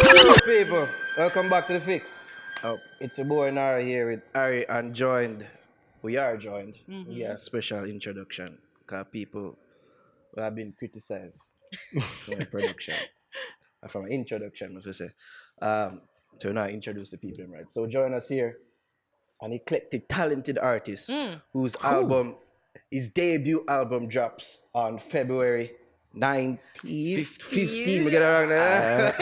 People, welcome back to the fix. Oh, It's your boy Naro here with Ari and we are joined. We are special introduction because people who have been criticized from the production, from an introduction, as we say. To now introduce the people, right? So join us here, an eclectic, talented artist whose his debut album drops on February 19th, 15th. We get it wrong there.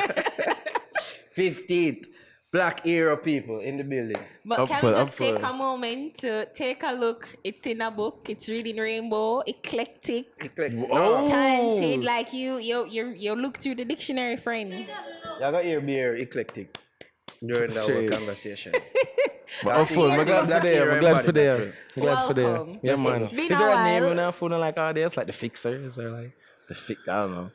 15th. Black Hero people in the building. But can we just take a moment to take a look? It's in a book. It's reading rainbow, eclectic, talented. Like you look through the dictionary, friend. You got your beer eclectic during the whole conversation. I'm full. I'm glad for there. I'm glad for there. Welcome. Yeah, man. It's been Is a there a while. name now for like audience? Like the Fixer? Is there like the Fix? I don't know.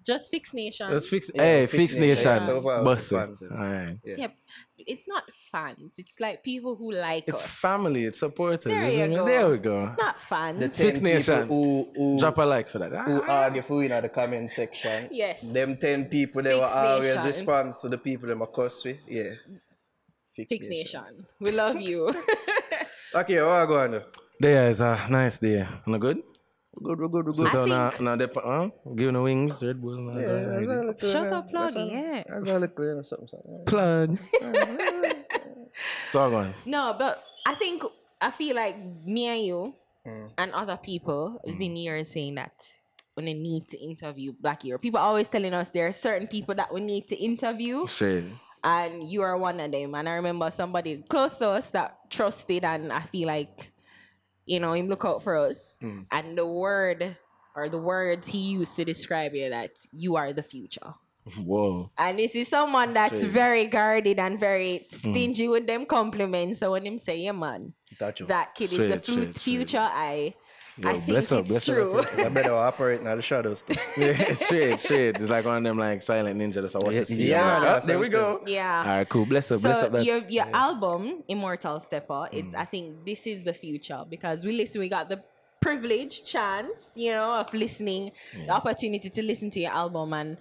Just Fix Nation. Let's fix. Yeah, Hey, Fix Fix Nation. Nation. So far, Boss. All fans, right. Yep. It's not fans. It's like people who like It's us. family. It's supporters. There isn't you it? go. There we go. Not fans. The Fix 10 Nation. people who Drop a like for that. who argue for in the comment section. Yes. Them 10 people they Fix were always Nation. respond to the people them a cuss with. Yeah. Fix Nation. We love you. Okay, what are going on? There is a nice day. Not good? Good. So I now, giving the wings, Red Bull. Shut up, pluggy. Yeah. That's all clear or something. Plug. So I'm going. No, but I feel like me and you and other people have been here saying that when they need to interview Black Hero. People are always telling us there are certain people that we need to interview. Straight. And you are one of them. And I remember somebody close to us that trusted, and I feel like, him look out for us. And the word or the words he used to describe you, that you are the future. Whoa. And this is someone that's Straight. very guarded and very stingy with them compliments. So when him say, yeah, man, that kid is the Straight. future, I think bless up, it's bless up, true. I better operate now the shadows. Yeah, straight. It's like one of them like silent ninja that's watch the scene. Yeah, Like, that's there we what go. Yeah. All right, cool. Bless up. So That. your album, Immortal Steppa, it's I think this is the future because we got the privilege, chance, of listening, the opportunity to listen to your album, and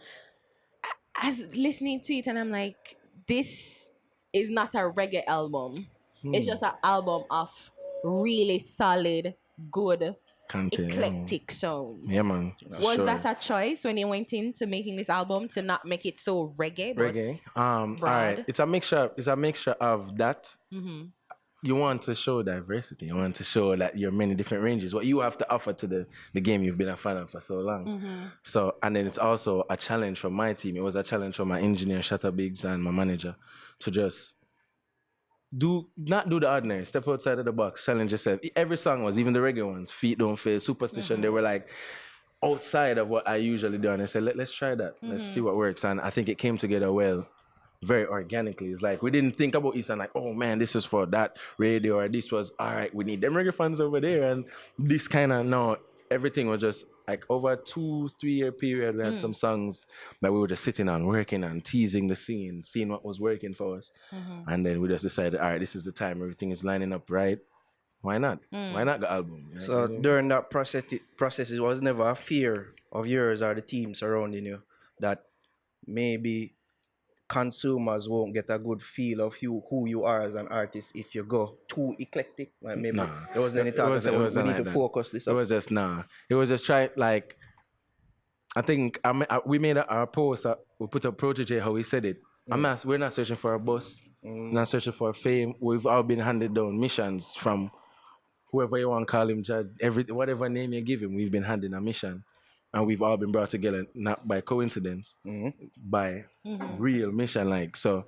as listening to it, and I'm like, this is not a reggae album. It's just an album of really solid, good, Content. eclectic sounds. Yeah, man. Was Sure. that a choice when you went into making this album to not make it so reggae? But Reggae. All right. It's a mixture. It's a mixture of that. You want to show diversity. You want to show that you're many different ranges. What you have to offer to the game you've been a fan of for so long. So, and then it's also a challenge for my team. It was a challenge for my engineer, Shatter Biggs, and my manager to just not do the ordinary. Step outside of the box. Challenge yourself. Every song was, even the reggae ones, Feet Don't Fail, Superstition, they were like outside of what I usually do. And I said, let's try that. Let's see what works. And I think it came together well, very organically. It's like we didn't think about it and like, oh man, this is for that radio, or this was all right, we need them reggae fans over there. And this kind of, no, everything was just like over a 2-3 year period. We had some songs that we were just sitting on, working on, teasing the scene, seeing what was working for us. And then we just decided, all right, this is the time, everything is lining up right. Why not? Why not the album? You know So what I mean? during that process, it was never a fear of yours or the team surrounding you that maybe consumers won't get a good feel of who you are as an artist if you go too eclectic. Like maybe Nah. there wasn't any talk. We need to focus this It up. was just It was just try like. I think we made our post. We put a protege how we said it. We're not searching for a boss. Not searching for fame. We've all been handed down missions from whoever you want to call him, judge. Whatever name you give him, we've been handed a mission, and we've all been brought together not by coincidence, by real mission. Like so.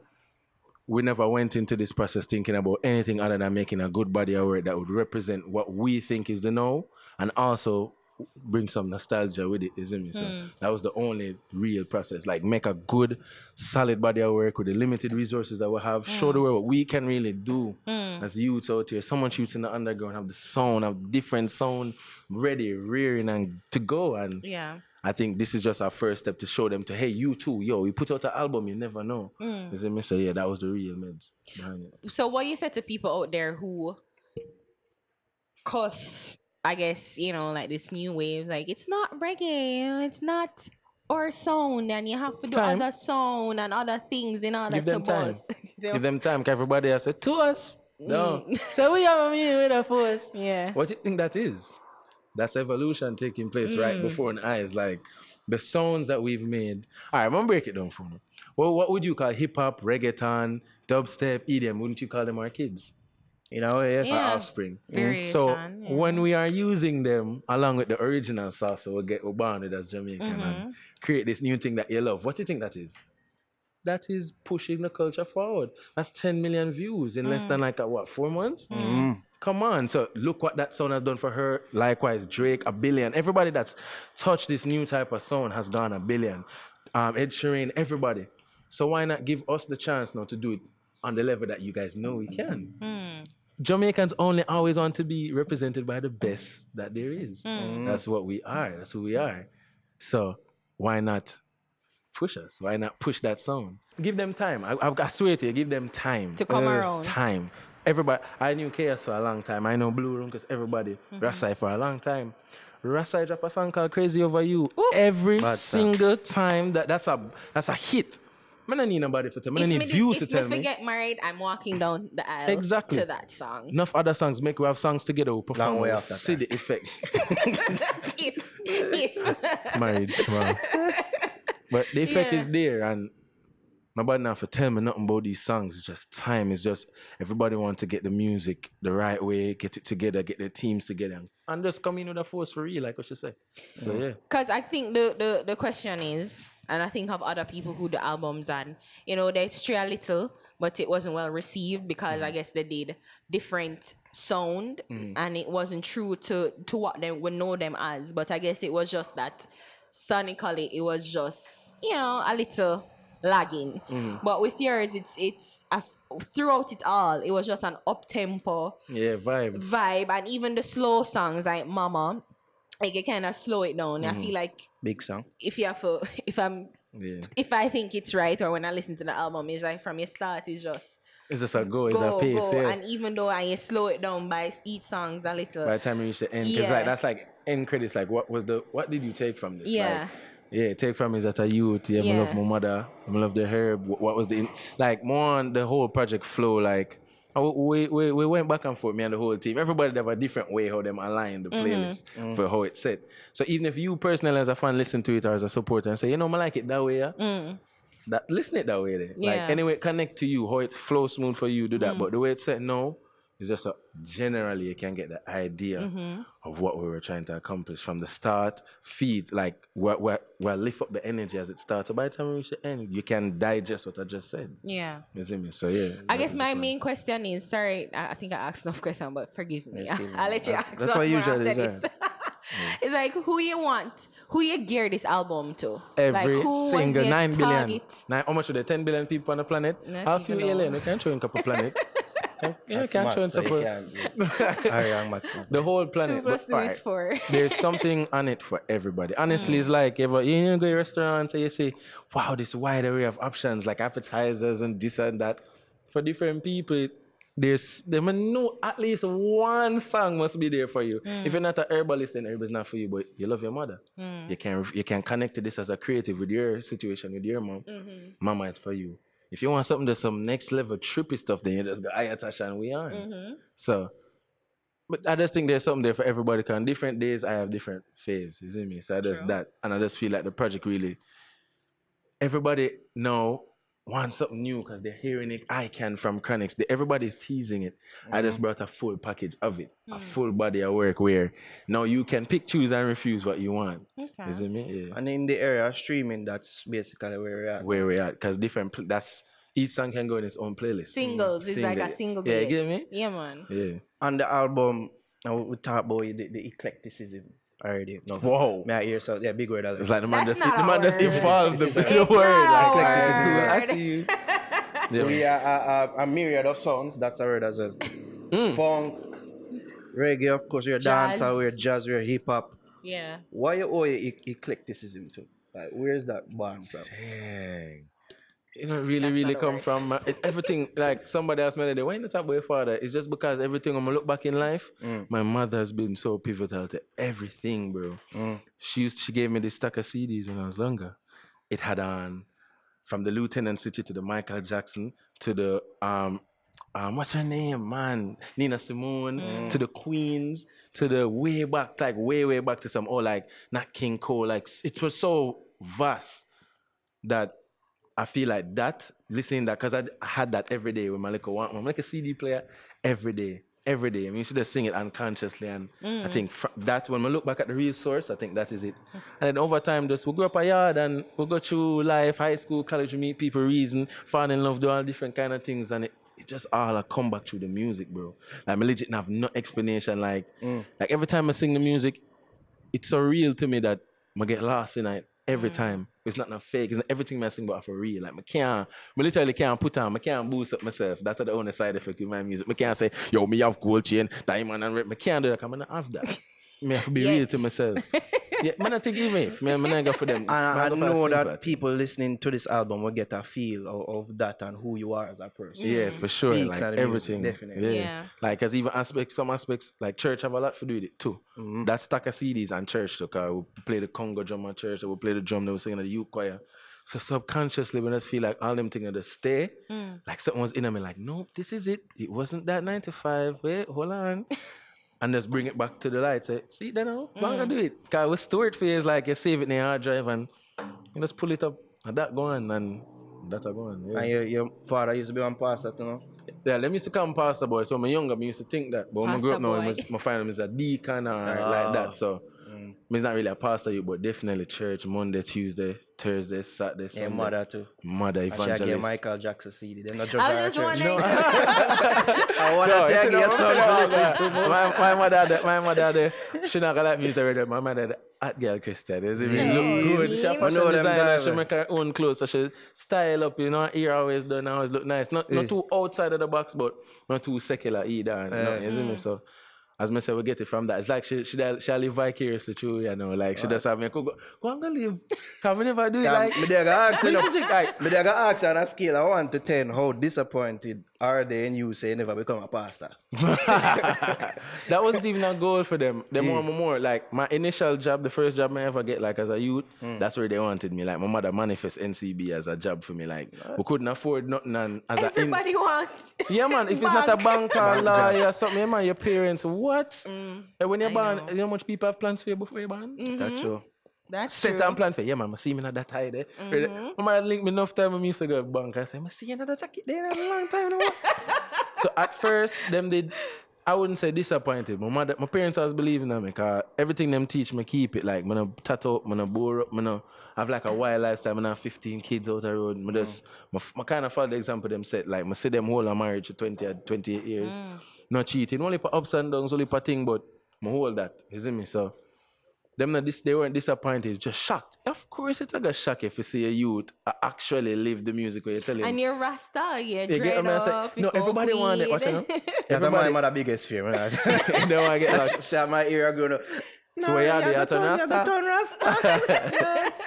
We never went into this process thinking about anything other than making a good body of work that would represent what we think is the know and also bring some nostalgia with it, isn't it? So that was the only real process. Like make a good, solid body of work with the limited resources that we have. Show the world what we can really do as youths out here. Someone shoots in the underground, have the sound, have different sound ready, rearing and to go. And Yeah. I think this is just our first step to show them hey, you too, we put out an album, you never know. Is it me? So yeah, that was the real meds behind it. So what you said to people out there who cuss, I guess, like this new wave, like it's not reggae, it's not or sound, and you have to do Time. other sound and other things in order Give to them time. buzz. Give them time. 'Cause everybody has said to us. No. So we have a meeting with a force. Yeah. What do you think that is? That's evolution taking place right before our eyes. Like the sounds that we've made. All right, I'm gonna break it down for you. Well, what would you call hip hop, reggaeton, dubstep, EDM? Wouldn't you call them our kids? You know, yes. Yeah. Our offspring. Variation, So yeah. when we are using them along with the original sauce, so we'll get bonded as Jamaican and create this new thing that you love. What do you think that is? That is pushing the culture forward. That's 10 million views in less than 4 months? Come on. So look what that sound has done for her. Likewise, Drake, 1 billion. Everybody that's touched this new type of sound has gone 1 billion. Ed Sheeran, everybody. So why not give us the chance now to do it on the level that you guys know we can? Jamaicans only always want to be represented by the best that there is. That's what we are. That's who we are. So why not push us? Why not push that sound? Give them time. I swear to you, give them time. To come around. Time. Everybody, I knew Chaos for a long time. I know Blue Room because everybody. Rasai for a long time. Rasai drop a song called Crazy Over You. Every single time that's a hit. I don't need nobody to tell me. I don't need views to tell me. If we get married, I'm walking down the aisle Exactly. to that song. Enough other songs make we have songs together. We perform. Long way We after see that. the effect. if. Marriage, man. But the effect is there, and nobody now for tell me nothing about these songs. It's just time. It's just everybody want to get the music the right way, get it together, get their teams together, and just come in with a force for real, like what you say. So yeah. Because I think the question is, and I think of other people who the albums and, you know, they stray a little, but it wasn't well received because I guess they did different sound and it wasn't true to what they would know them as. But I guess it was just that sonically it was just, you know, a little lagging. But with yours, it's throughout it all, it was just an up-tempo vibe, and even the slow songs like Mama, like you kind of slow it down. I feel like Big song. if I think it's right, or when I listen to the album, it's like from your start, it's just a go, it's a pace. Yeah. And even though I slow it down by each song's a little. By the time you reach the end, because that's like end credits. Like what did you take from this? Yeah. Like, take from is that a youth. Yeah, I love my mother. I love the herb. What was more on the whole project flow? Like we went back and forth, me and the whole team. Everybody have a different way how them align the playlist for how it's set. So even if you personally as a fan listen to it or as a supporter and say, you know, I like it that way, listen it that way then. Yeah. Like anyway, connect to you, how it flows smooth for you, do that. But the way it's set now, it's just generally you can get the idea of what we were trying to accomplish from the start. Feed like we'll lift up the energy as it starts. So by the time we reach the end, you can digest what I just said. Yeah. You see me? So yeah. I guess my main question is, sorry, I think I asked enough question, but forgive me. I'll let you ask. That's what usually is. It's like who you gear this album to? Every like, who single was your 9 billion. target? How much are there? 10 billion people on the planet? Not A few even alien. You can't show in a couple planet. Yeah, you can't show in couple. The whole planet. 2 + 2 is 4. There's something on it for everybody. Honestly, it's like you go to a restaurant and you say, wow, this wide array of options like appetizers and this and that. For different people, they may know at least one song must be there for you. If you're not a herbalist, then herb is not for you, but you love your mother. You can connect to this as a creative with your situation, with your mom. Mama is for you. If you want something that's some next level trippy stuff, then you just go Ayatasha and we on. So, but I just think there's something there for everybody. Because on different days, I have different faves. You see me? So I just that. And I just feel like the project really, everybody now wants something new because they're hearing it. I can from Chronix. Everybody's teasing it. I just brought a full package of it. A full body of work where now you can pick, choose, and refuse what you want. Okay. You see me? Yeah. And in the area of streaming, that's basically where we're at. Where we're at. Because that's each song can go in its own playlist. Singles is like a single base. Yeah, you get me? Yeah, man. Yeah. On the album, we talk about the eclecticism already. No. Whoa. May I hear so big word. It's like the man That's just not a word. evolved the It's word. not a Eclecticism. word. I see you. We are a myriad of sounds. That's a word as well. Funk, reggae, of course. We're Jazz. dancer, we're jazz, we're hip hop. Yeah. Why you owe eclecticism to? Like, where's that born from? Dang. You know, really, That's really not a come word. from everything. Like somebody asked me the other day, why you not talk about your father? It's just because everything I'm gonna look back in life, my mother has been so pivotal to everything, bro. She gave me this stack of CDs when I was younger. it had on from the Lieutenant City to the Michael Jackson to the what's her name, man? Nina Simone, to the Queens, to the way back, like way back to some like Nat King Cole. Like it was so vast that I feel like that, listening that, because I had that every day with my little one. I'm like a CD player every day. Every day. I mean, you should just sing it unconsciously. And I think that, when we look back at the real source, I think that is it. And then over time, we grew up a yard and we go through life, high school, college, we meet people, reason, fall in love, do all different kind of things. And it just all come back through the music, bro. Like, I legit have no explanation. Like every time I sing the music, it's so real to me that I get lost in it every time. It's not fake. It's not everything I sing about for real. Like, I literally can't put on, I can't boost up myself. That's the only side effect with my music. I can't say, yo, me have gold chain, diamond and red. I can't do that because I don't have that. I have to be real to myself. Yeah, man, I think even if I not go for them. And I know that people listening to this album will get a feel of that and who you are as a person. Yeah, for sure. Speaks Like everything. Music, definitely. Yeah. Like, as even some aspects, like church have a lot to do with it too. That stack of CDs and church, so we play the Congo drum at church, or we play the drum that we sing in the youth choir. So subconsciously, when I feel like all them things are just stay, like something was in me, like, nope, this is it. It wasn't that 95. Wait, hold on. And just bring it back to the light. Say, see that now? Why don't I do it? Because with store it phase, like, you save it in your hard drive and you just pull it up and that going and that are going. Yeah. And your father used to be on pastor, you know? Yeah, them used to come pastor boy. So when I younger, I used to think that. But when I grew up now, my family is a deacon or like that. So it's not really a pastor, but definitely church, Monday, Tuesday, Thursday, Saturday, Sunday. Yeah, mother too. Mother evangelist. I should get Michael Jackson CD. They're not just I was just wondering. I want to tell your son to listen to more. My mother, she not gonna like me already. My mother, hot girl Christian. Look good. She a fashion designer. She make her own clothes. So she style up, you know. Her hair always done, always look nice. Not too outside of the box, but not too secular either. You see me? So, as I said, we get it from that. It's like she live vicariously through, you know. Like, she just have me, go and go live. Can we never do it like... Me dey go ask on a scale of 1 to 10, how disappointed are they in you say you never become a pastor? That wasn't even a goal for them. They more like, my initial job, the first job I ever get, like, as a youth, that's where they wanted me. Like, my mother manifest NCB as a job for me. Like, we couldn't afford nothing, and as Everybody wants. yeah, man. If it's not a bank or lawyer or something, yeah, man, your parents, what? And when you're born, you know how much people have plans for you before you're born? That's true. That's Set true. and plan for, yeah, man, I see me in that tie there. My mother linked me enough time when I used to go to the bank. I say, I see another jacket there in a long time. So at first, them did, I wouldn't say disappointed. My parents always believing in me because everything them teach me keep it. Like, I'm not tattoo up, I'm not bore up, I'm not have like a wild lifestyle, I'm not 15 kids out the road. I kind of follow the example them set. Like, I see them hold a marriage for 28 years. Not cheating, only for ups and downs, only for thing, but I hold that. You see me? So, they weren't disappointed, just shocked. Of course, it's a shock if you see a youth actually live the music where you tell him. And you're Rasta, you're You get dread what I'm saying? up, No, everybody want it. Watch it now. Yeah, that's my mother biggest fear, man. They want to get like, She have my ear going, so where you are, you turn Rasta.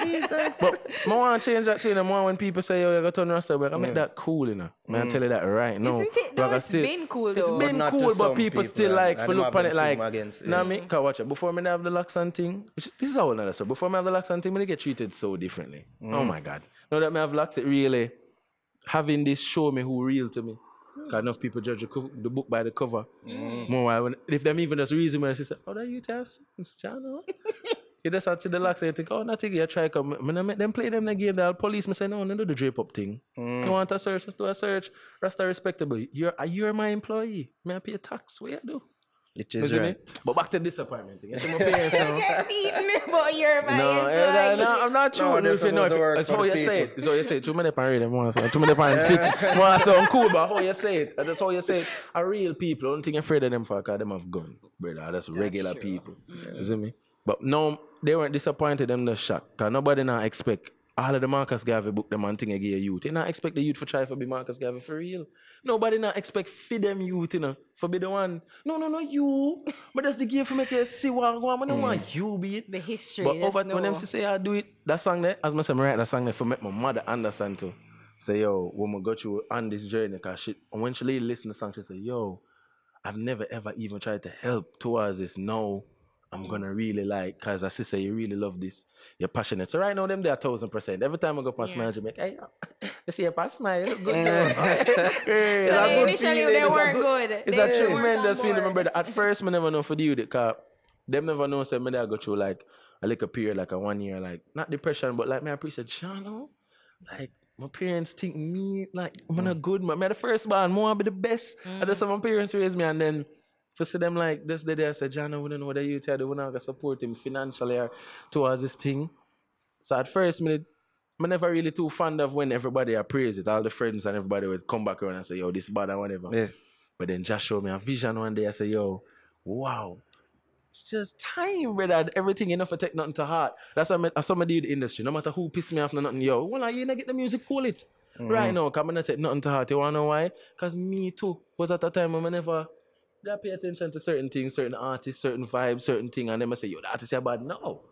Jesus. But I want to change that thing. More when people say, oh, you got to turn Rasta, but I make that cool, you know. I tell you that right now. Isn't it? No, it's been cool though. It's been not cool, to but some people people, still like and to them look have on it been like, film against, nah, me, can watch it. Before me have the locks and thing, this is how another story. Before me have the locks and thing, me get treated so differently. Oh my God. Now that me have locks, it really, having this show me who real to me. Because enough people judge the book by the cover. More if them even just reason when she say, oh, that you have sense, channel. You just have to the locks and you think, oh, nothing, you try come. When I make them play them the game, the police me say, no, do the drape up thing. You want a search, just do a search. Rasta respectable. You're my employee. May I pay tax? What you do? It is right. But back to disappointment thing. You see my parents now. Get beaten, but you're my No, employee. I'm not sure. No, If you know, that's it's how you say it. It's how you say it. Too many parents them want too many parents fix. Want sound cool, but how you say it. That's how you say it. Are real people. Don't think you're afraid of them for because them have gun, brother. That's regular people. You see me? But no, they weren't disappointed. Them the shocked. Because nobody now expect all of the Marcus Garvey book them and thing again youth. They not expect the youth for try for be Marcus Garvey for real. Nobody not expect feed them youth, you know, for be the one. No, you. But that's the game for make you see what I want. I don't want you be it. The history. But over when them say I do it, that song there, as I say, I write that song there for make my mother understand too. Say, yo, when we go through on this journey, cause when she listen to the song, she say, yo, I've never ever even tried to help towards this. No. I'm gonna really like, cause as I say, you really love this. You're passionate. So right now, them there 1,000%. Every time I go up and smile, you make, hey, you see a smile, you look good. Hey, So it's a they good initially feeling. they weren't good. It's They a weren't on tremendous feeling, my board. brother. At first, I never know for you because them never know. So me I go through like a little period, like a 1 year, like not depression, but like me I appreciate Shano. Like my parents think me like I'm not good. Man, the first born, more be the best. I just my parents raised me, and then for see them like this day I said, John, I wouldn't know what you tell. We're not gonna support him financially or towards this thing. So at first, I'm never really too fond of when everybody appraise it. All the friends and everybody would come back around and say, yo, this bad or whatever. Yeah. But then Josh showed me a vision one day. I said, yo, wow. It's just time, brother. Everything enough to take nothing to heart. That's what I do in the industry. No matter who piss me off, no nothing. Yo, when you not get the music, pull it. Right now, because I'm not take nothing to heart. You want to know why? Because me too was at a time when I never pay attention to certain things, certain artists, certain vibes, certain things. And then I say, yo, the artist is bad. No.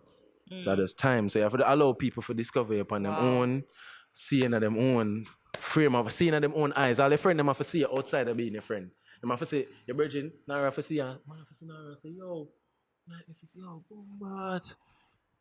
So there's time. So you have to allow people to discover upon them own, seeing at them own frame of seeing at them own eyes. All your friend them have to see you outside of being your friend. Them have to say, your virgin, Nara have to see you. Man have to see Nara and say, yo, yo, but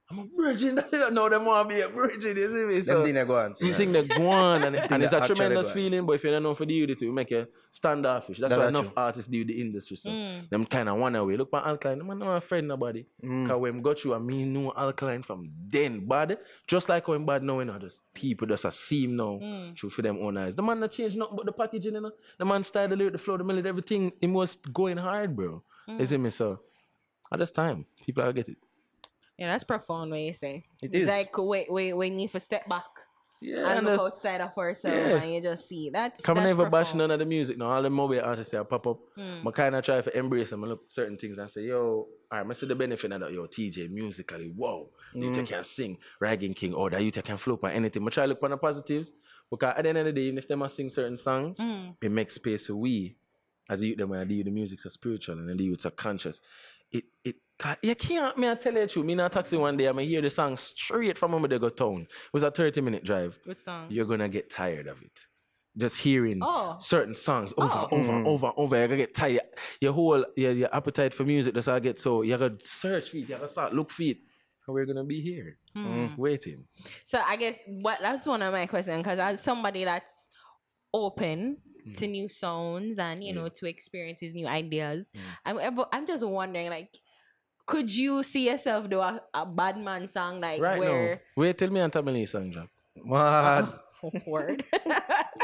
I'm a virgin. That you don't know them want to be a virgin, you see me? So, Them thing they go on. them thing they go on, and it's a actually tremendous go on. feeling, but if you don't know for the youth, it will make you standoffish. That's why enough true. artists do the industry. So them kind of one away. Look at Alkaline, I'm not a friend nobody. Because when got you, I mean, know Alkaline from then bad. Just like when bad knowing others. People just a seem now through for them own eyes. The man not change nothing but the packaging, you know. The man style, the lyric, the flow, the melody, everything, it was going hard, bro. You see me? So at this time, people will get it. Yeah, that's profound what you say. It It's is. like we need to step back Yeah, and and look outside of ourselves and you just see. That's come never profound. bash none of the music now. All the mobile artists that pop up. I kind of try to embrace them and look certain things and say, yo, I see the benefit of that. Yo, TJ, musically, whoa. You can sing, Ragging King, or that you can flow on anything. I try to look on the positives because at the end of the day, even if they must sing certain songs, it makes space for we, as the youth, when I do the music so spiritual and the youth so conscious. You can't, me I tell you the truth. Me in a taxi one day, I hear the song straight from when they go town. It was a 30-minute drive. Good song. You're gonna get tired of it. Just hearing certain songs over. You're gonna get tired. Your whole your appetite for music does not get so. You gotta search for it. You gotta start look for it. And we're gonna be here, waiting. So I guess that's one of my questions, because as somebody that's open to new sounds and to experiences, new ideas, I'm just wondering, like, could you see yourself do a bad man song like Right where? now, wait till me and Tamale song drop. Mad. Word.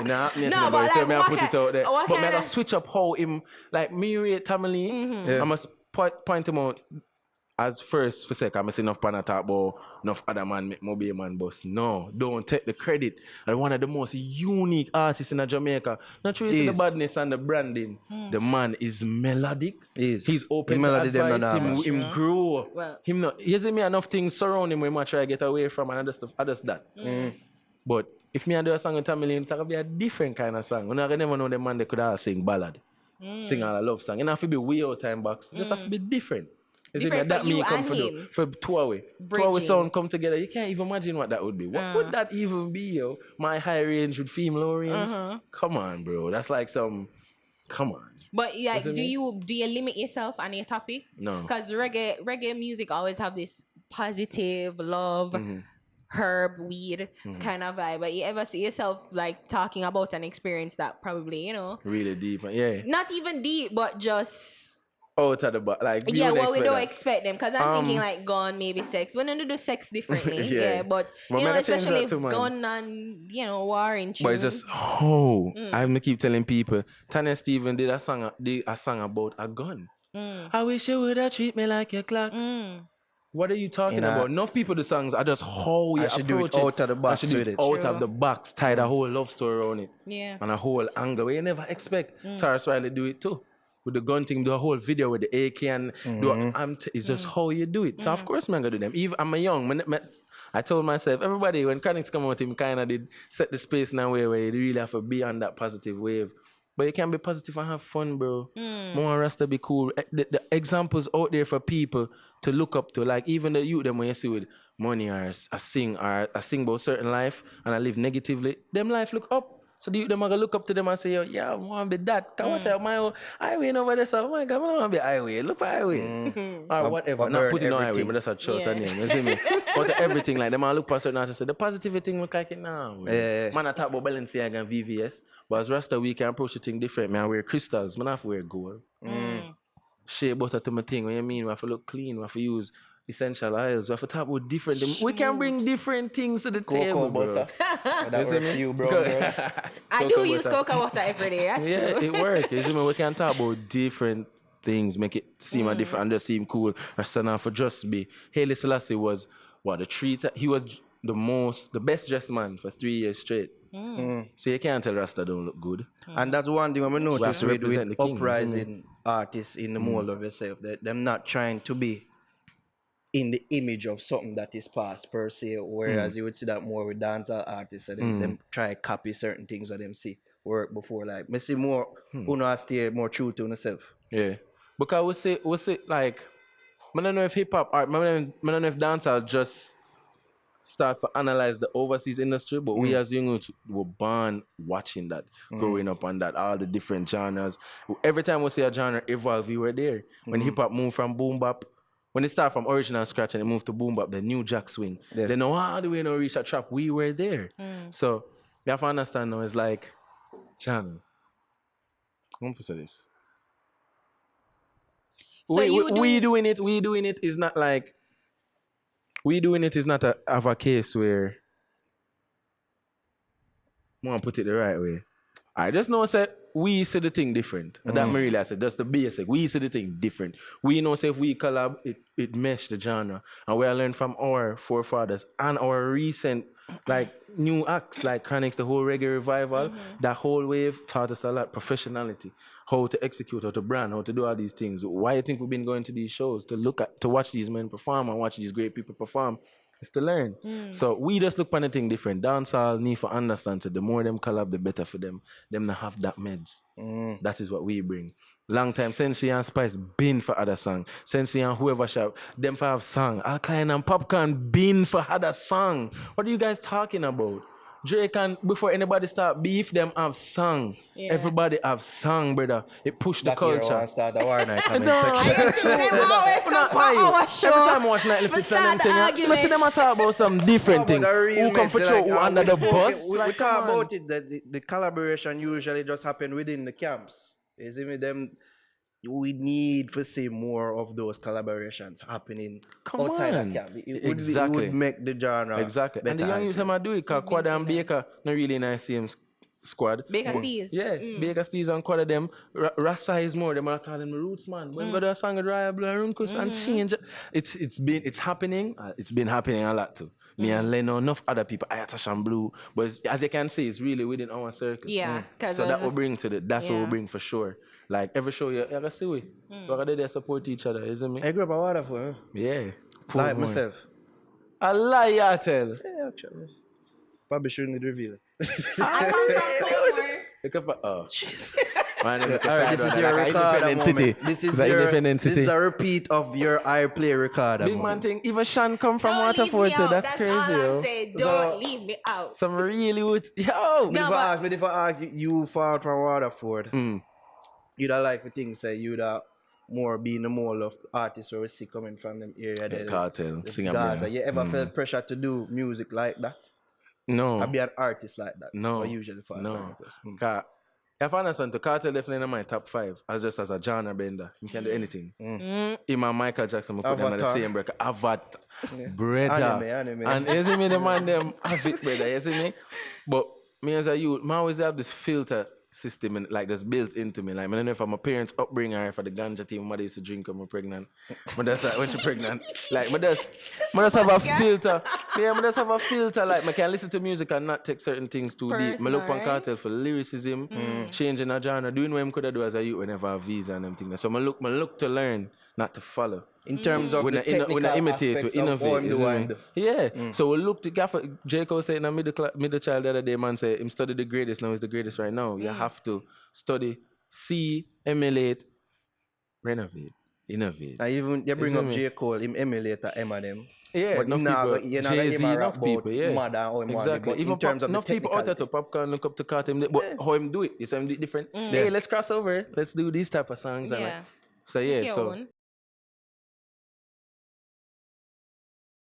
No, No, but so like, me I what put it kind- out there. what But me I kinda- gotta switch up how him like me rate Tamale. Yeah. I must point him out as first for sake. I see enough pan talk about enough other man make Moby man boss. No, don't take the credit. And one of the most unique artists in Jamaica. Not true the Is. badness and the branding. The man is melodic. Is. He's open Him to melody them advice. not Him, nervous. him grow. Well. Him not. He see me enough things surround him when I try to get away from and other stuff that. But if me and do a song with Tamale, it's gonna be a different kind of song. You're not gonna never know the man that could have sing ballad, sing all a love song. It don't have to be way out time box. It just have to be different. You see me? Different That for you me come and for him. for 2 hours. 2 Bridging. hours sound come together. You can't even imagine what that would be. What would that even be, yo? My high range with female low range? Come on, bro. That's like some. Come on. But yeah, Isn't do it? you limit yourself on your topics? No. Because reggae music always have this positive love, herb, weed kind of vibe. But you ever see yourself like talking about an experience that probably, Really deep. Yeah. not even deep, but just Out of the box. Like, you yeah, would well, we expect don't that. expect them, because I'm thinking like gun, maybe sex. We're gonna do sex differently, Yeah. but Well, you know, man, I change especially that if too, man. gun and war in tune. But it's just I'm gonna keep telling people. Tanya Steven did a song about a gun. I wish you would have treat me like a clock. What are you talking about? Enough people the songs are just how you I should do it approach out of the box I should do with it it. out True. of the box, tie the whole love story around it. Yeah. And a whole angle where you never expect. Taras Riley do it too. With the gun thing, do a whole video with the AK and it's just how you do it. So of course I'm gonna do them. Even I'm a young I told myself, everybody, when Chronics come out, him kind of did set the space in a way where you really have to be on that positive wave. But you can be positive and have fun, bro. More Rasta be cool. The examples out there for people to look up to, like even the youth them when you see with money or I sing about certain life and I live negatively, them life look up. So the youth them are gonna look up to them and say, yo, yeah, I want to be that. Come watch out my own highway over there. So, oh my God, I don't want to be highway. Look for highway. Or whatever. Not putting on highway, but that's a short name. You see me? But everything, like, them all look past certain artists and say, the positive thing look like it now. Man, I talk about Balenciaga and VVS. But as Rasta, we can approach the thing different. Man, I wear crystals. Man, I have to wear gold. Shea butter to my thing. What you mean? We have to look clean. We have to use essential oils. We have to talk about different things. We can bring different things to the table, bro. Butter. That work for you, bro. I do use cocoa water every day. That's true. Yeah, it works. You see me? We can talk about different things, make it seem a different and just seem cool. Rasta now for just be. Haile Selassie was he was the best dressed man for 3 years straight. So you can't tell Rasta don't look good. And that's one thing I noticed with the king, uprising artists in the mold of yourself. That them not trying to be in the image of something that is past per se, whereas you would see that more with dancehall artists and them try to copy certain things that them see work before. Like me see more uno stay more true to yourself. Yeah. Because we say like I don't know if hip hop art, I don't know if dancehall just start to analyze the overseas industry, but we as young youth were born watching that, growing up on that, all the different genres. Every time we see a genre evolve, we were there. When hip hop moved from boom bap, when it started from original scratch and it moved to boom bap, the new jack swing. Yeah. They know how do we know reach a trap? We were there. So you have to understand now, it's like, Chan, I'm for say this. So we doing it is not like, we doing it is not a case where, I want to put it the right way. I just know say we see the thing different. And that me really I said, that's the basic. We see the thing different. We know say if we collab, it mesh the genre. And we learn from our forefathers and our recent like new acts like Chronix, the whole reggae revival, that whole wave taught us a lot, professionality, how to execute, how to brand, how to do all these things. Why you think we've been going to these shows? To watch these men perform and watch these great people perform. It's to learn. So we just look on the thing different. Dancehall need to understand that the more them collab, the better for them. Them not have that meds. That is what we bring. Long time, Sensei and Spice been for other song. Sensei and whoever shop, them for have song. Alkaline and Popcorn been for other song. What are you guys talking about? Drake and before anybody start beef, them have song. Yeah. Everybody have song, brother. It push the culture. Start the war night comment section. I see them always come for our show. Every time I watch Nightly Fix and them thing, I see them talk about some different thing. Who come for show, who under the bus. We talk about it, that the collaboration usually just happen within the camps. You see me, them... We need to see more of those collaborations happening outside the camp. It would make the genre better. And the young youth them do it because Quad and Baker not really nice same squad. Baker Steez. Yeah, Baker Steez and Quad of them. Rasa is more, them are calling me roots man. When we do a song with Raya Blue and Runkus and change. It's happening. It's been happening a lot too. Me and Leno, enough other people, Ayatash and Blue. But as you can see, it's really within our circle. Yeah. So that will bring to that's what we bring for sure. Like every show you ever see we. We're there support each other, isn't it? I grew up a Waterford. Yeah. Like myself. I lie you tell. Yeah, actually. Probably shouldn't reveal it. I come from Oh, Jesus. Alright, this is your recorder moment. This is a repeat of your iPlay recorder Big man thing, even Sean come from Waterford too. That's crazy, yo. Don't leave me out. Some really would, yo. But if I ask you found from Waterford, you'd have like the thing say you'd have more being the mold of artists where we see coming from them area. The cartel, singer. You ever felt pressure to do music like that? No. Or be an artist like that? No. Or usually for no. If I understand, the cartel definitely in my top 5 as a genre bender. You can do anything. Even Michael Jackson, I put them in the same break. Avatar, brother. Anime. And you see me, the man them have it, brother. You see me? But me as a youth, I always have this filter system and like that's built into me. Like I don't know if I'm my parents' upbringing or if the ganja team, my mother used to drink when I'm pregnant. But that's like when she's pregnant. Like I just have a filter. Yeah, I just have a filter. Like I can listen to music and not take certain things too deep. I look on cartel for lyricism, changing a genre, doing what I could do as a youth whenever I have visa and them things. So I look to learn, not to follow. In terms of the technical when I imitate, to innovate. Yeah. So we look to Gaffer. Jacob said in a middle child the other day, man said, him study the greatest, now he's the greatest right now. You have to study, see, emulate, renovate, innovate. And even you bring up J. Cole, him emulate Eminem. Yeah, but enough people. you're not gonna Jay-Z, him a enough rap people, about yeah. mother or him Exactly. but Even in terms of enough the people out there technicality. to popcorn look up to Carter, but how him do it? You see him do it different. Hey, let's cross over. Let's do these type of songs. And Yeah. so yeah, Make your so own.